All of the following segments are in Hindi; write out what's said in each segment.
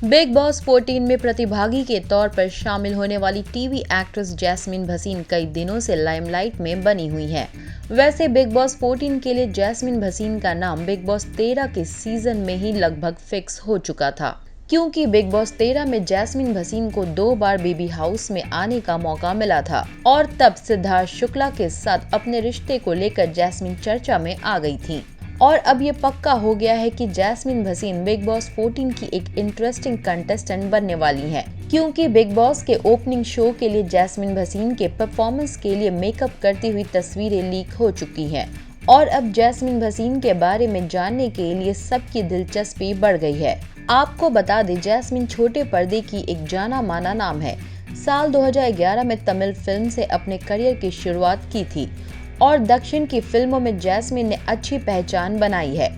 बिग बॉस 14 में प्रतिभागी के तौर पर शामिल होने वाली टीवी एक्ट्रेस जैस्मीन भसीन कई दिनों से लाइमलाइट में बनी हुई हैं। वैसे बिग बॉस 14 के लिए जैस्मीन भसीन का नाम बिग बॉस 13 के सीजन में ही लगभग फिक्स हो चुका था, क्योंकि बिग बॉस 13 में जैस्मीन भसीन को 2 बार बेबी हाउस में आने का मौका मिला था और तब सिद्धार्थ शुक्ला के साथ अपने रिश्ते को लेकर जैस्मीन चर्चा में आ गई थी। और अब ये पक्का हो गया है कि जैस्मीन भसीन बिग बॉस 14 की एक इंटरेस्टिंग कंटेस्टेंट बनने वाली हैं, क्योंकि बिग बॉस के ओपनिंग शो के लिए जैस्मीन भसीन के परफॉर्मेंस के लिए मेकअप करती हुई तस्वीरें लीक हो चुकी हैं और अब जैस्मीन भसीन के बारे में जानने के लिए सबकी दिलचस्पी बढ़ गई है। आपको बता दें, जैस्मीन छोटे पर्दे की एक जाना माना नाम है। साल 2011 में तमिल फिल्म से अपने करियर की शुरुआत की थी और दक्षिण की फिल्मों में जैस्मीन ने अच्छी पहचान बनाई है।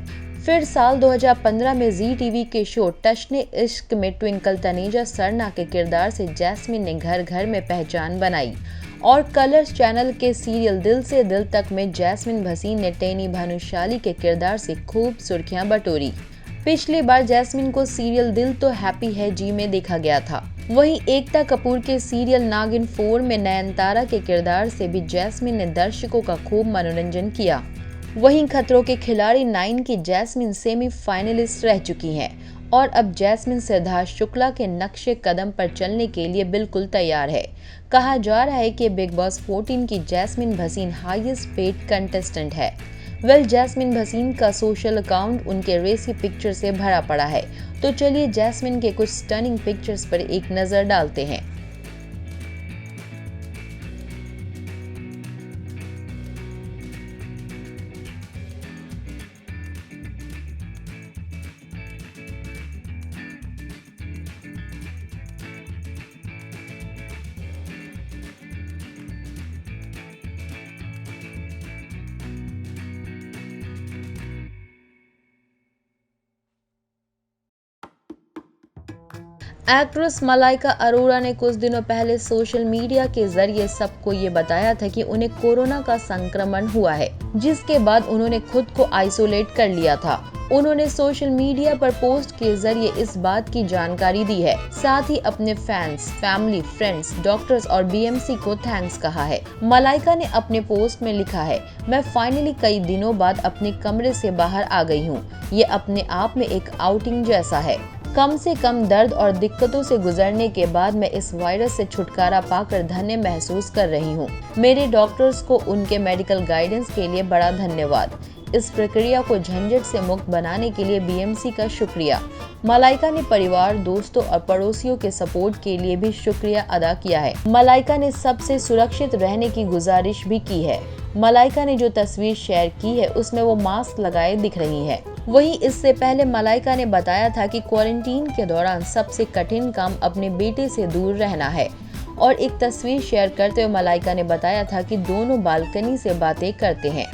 फिर साल 2015 में जी टीवी के शो टशने इश्क में ट्विंकल तनेजा सरना के किरदार से जैस्मीन ने घर घर में पहचान बनाई और कलर्स चैनल के सीरियल दिल से दिल तक में जैस्मीन भसीन ने टेनी भानुशाली के किरदार से खूब सुर्खियां बटोरी। पिछली बार जैस्मीन को सीरियल दिल तो हैप्पी है जी में देखा गया था। वहीं एकता कपूर के सीरियल नागिन 4 में नयनतारा के किरदार से भी जैस्मीन ने दर्शकों का खूब मनोरंजन किया। वहीं खतरों के खिलाड़ी 9 की जैस्मीन सेमीफाइनलिस्ट रह चुकी हैं और अब जैस्मीन सिद्धार्थ शुक्ला के नक्शे कदम पर चलने के लिए बिल्कुल तैयार है। कहा जा रहा है कि बिग बॉस 14 की jasmine Bhasin highest paid contestant है। जैस्मीन भसीन का सोशल अकाउंट उनके रेसी पिक्चर से भरा पड़ा है। तो चलिए जैस्मीन के कुछ स्टनिंग पिक्चर्स पर एक नजर डालते हैं। एक्ट्रेस मलाइका अरोड़ा ने कुछ दिनों पहले सोशल मीडिया के जरिए सबको ये बताया था कि उन्हें कोरोना का संक्रमण हुआ है, जिसके बाद उन्होंने खुद को आइसोलेट कर लिया था। उन्होंने सोशल मीडिया पर पोस्ट के जरिए इस बात की जानकारी दी है। साथ ही अपने फैंस, फैमिली, फ्रेंड्स, डॉक्टर्स और बीएमसी को थैंक्स कहा है। मलाइका ने अपने पोस्ट में लिखा है, मैं फाइनली कई दिनों बाद अपने कमरे से बाहर आ गई हूँ। ये अपने आप में एक आउटिंग जैसा है। कम से कम दर्द और दिक्कतों से गुजरने के बाद मैं इस वायरस से छुटकारा पाकर धन्य महसूस कर रही हूँ। मेरे डॉक्टर्स को उनके मेडिकल गाइडेंस के लिए बड़ा धन्यवाद। इस प्रक्रिया को झंझट से मुक्त बनाने के लिए बीएमसी का शुक्रिया। मलाइका ने परिवार, दोस्तों और पड़ोसियों के सपोर्ट के लिए भी शुक्रिया अदा किया है। मलाइका ने सबसे सुरक्षित रहने की गुजारिश भी की है। मलाइका ने जो तस्वीर शेयर की है उसमें वो मास्क लगाए दिख रही है। वहीं इससे पहले मलाइका ने बताया था कि क्वारंटीन के दौरान सबसे कठिन काम अपने बेटे से दूर रहना है और एक तस्वीर शेयर करते हुए मलाइका ने बताया था कि दोनों बालकनी से बातें करते हैं।